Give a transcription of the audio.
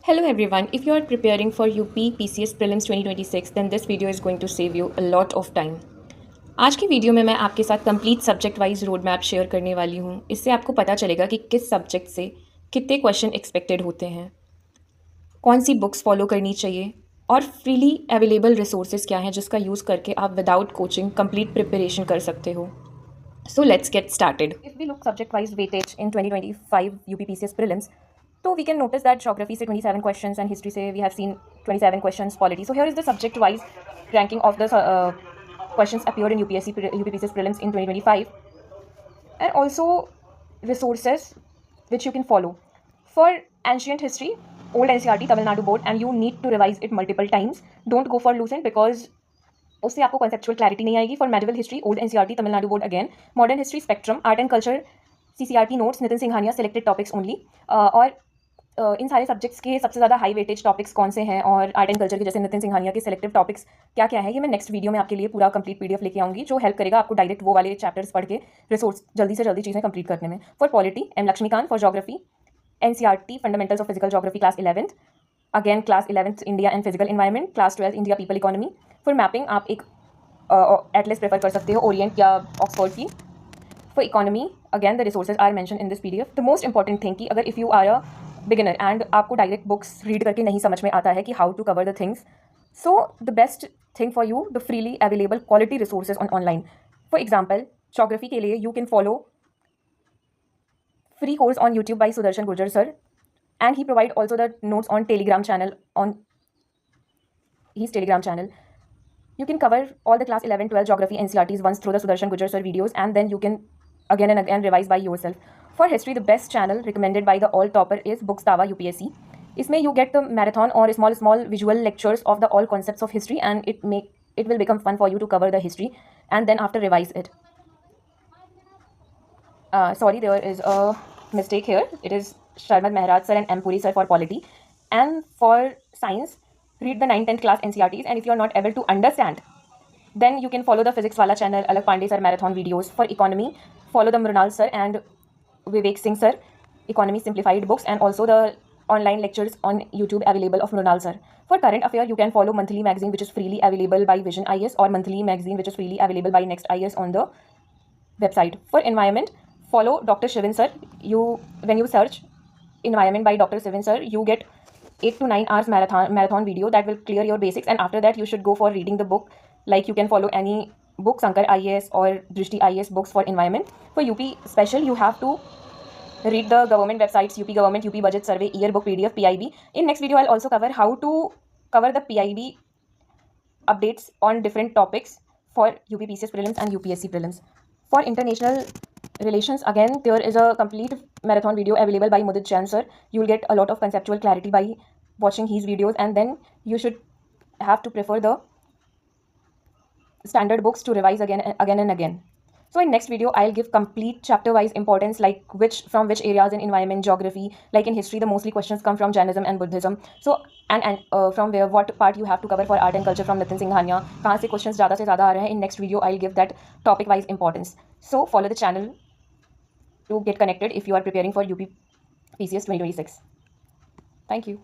Hello everyone. If you are preparing for UP PCS Prelims 2026, then this video is going to save you a lot of time. आज की video में मैं आपके साथ complete subject wise road map share करने वाली हूँ। इससे आपको पता चलेगा कि किस सब्जेक्ट से कितने क्वेश्चन एक्सपेक्टेड होते हैं, कौन सी बुक्स फॉलो करनी चाहिए और फ्रीली अवेलेबल रिसोर्सेज क्या हैं जिसका यूज़ करके आप विदाउट कोचिंग कंप्लीट प्रिपरेशन कर सकते हो। So let's get started. If we look subject-wise weightage in 2025 UP PCS prelims, so we can notice that geography से 27 questions and history से we have seen 27 questions, polity. So here is the subject-wise ranking of the questions appeared in UP PCS prelims in 2025, and also resources which you can follow for ancient history. Old NCERT Tamil Nadu board, and you need to revise it multiple times. Don't go for Lucent because उससे आपको conceptual clarity नहीं आएगी. For medieval history old NCERT Tamil Nadu board again. Modern history spectrum, art and culture CCRT notes Nitin Singhania selected topics only. और इन सारे subjects के सबसे ज़्यादा high weightage topics कौन से हैं और आर्ट एंड कल्चर के जैसे नितिन सिंघानिया के सिलेक्टिव टॉपिक्स क्या क्या है, ये मैं नेक्स्ट वीडियो में आपके लिए पूरा कंप्लीट पीडीएफ लेके आऊँगी जो हेल्प करेगा आपको डायरेक्ट वो वाले चैप्टर्स पढ़ के रिसोर्स जल्दी से जल्दी चीज़ें कंप्लीट करने में. For polity M Laxmikant. For geography NCERT fundamentals of physical geography class 11th, again class 11th India and physical environment. Class 12 India people economy. For mapping आप एक एटलस प्रेफर कर सकते हो, ओरिएंट या ऑक्सफोर्ड की. For economy again the resources are mention in this PDF. The most important thing कि अगर if you are a beginner and आपको डायरेक्ट बुक्स रीड करके नहीं समझ में आता है कि how to cover the things, so the best thing for you the freely available quality resources on online. For example geography के लिए you can follow free course on YouTube by Sudarshan Gurjar sir, and he provide also the notes on Telegram channel, on his Telegram channel. You can cover all the class 11, 12 geography NCERTs once through the Sudarshan Gurjar sir videos, and then you can again and again revise by yourself. For history, the best channel recommended by the all topper is Bookstava UPSC. इसमें you get the marathon or small visual lectures of the all concepts of history, and it will become fun for you to cover the history and then after revise it. Sorry, there is a mistake here. It is Sharmad Mehraj sir and M Puri sir for polity. And for science, read the 9th 10th class NCERTs, and if you are not able to understand, then you can follow the physics wala channel, Alak Pandey sir marathon videos. For economy, follow the Mrunal sir and Vivek Singh sir economy simplified books, and also the online lectures on YouTube available of Mrunal sir. For current affair, you can follow monthly magazine which is freely available by Vision IS, or monthly magazine which is freely available by Next IS on the website. For environment, follow Dr. Shivin sir. When you search environment by Dr. Shivin sir, you get 8 to 9 hours marathon video that will clear your basics, and after that you should go for reading the book. Like you can follow any book, Sankar IAS or Drishti IAS books for environment. For UP special, you have to read the government websites, UP government, UP budget survey, yearbook PDF, PIB. In next video, I'll also cover how to cover the PIB updates on different topics for UP PCS prelims and UPSC prelims. For international relations, again there is a complete marathon video available by Mudit Jain sir. You will get a lot of conceptual clarity by watching his videos, and then you should have to prefer the standard books to revise again and again. So in next video, I'll give complete chapter wise importance, like from which areas in environment, geography. Like in history, the mostly questions come from Jainism and Buddhism. So and from where what part you have to cover for art and culture from Nitin Singhania. कहाँ से questions ज़्यादा से ज़्यादा आ रहे हैं. In next video, I'll give that topic wise importance. So follow the channel to get connected if you are preparing for UP PCS 2026. Thank you.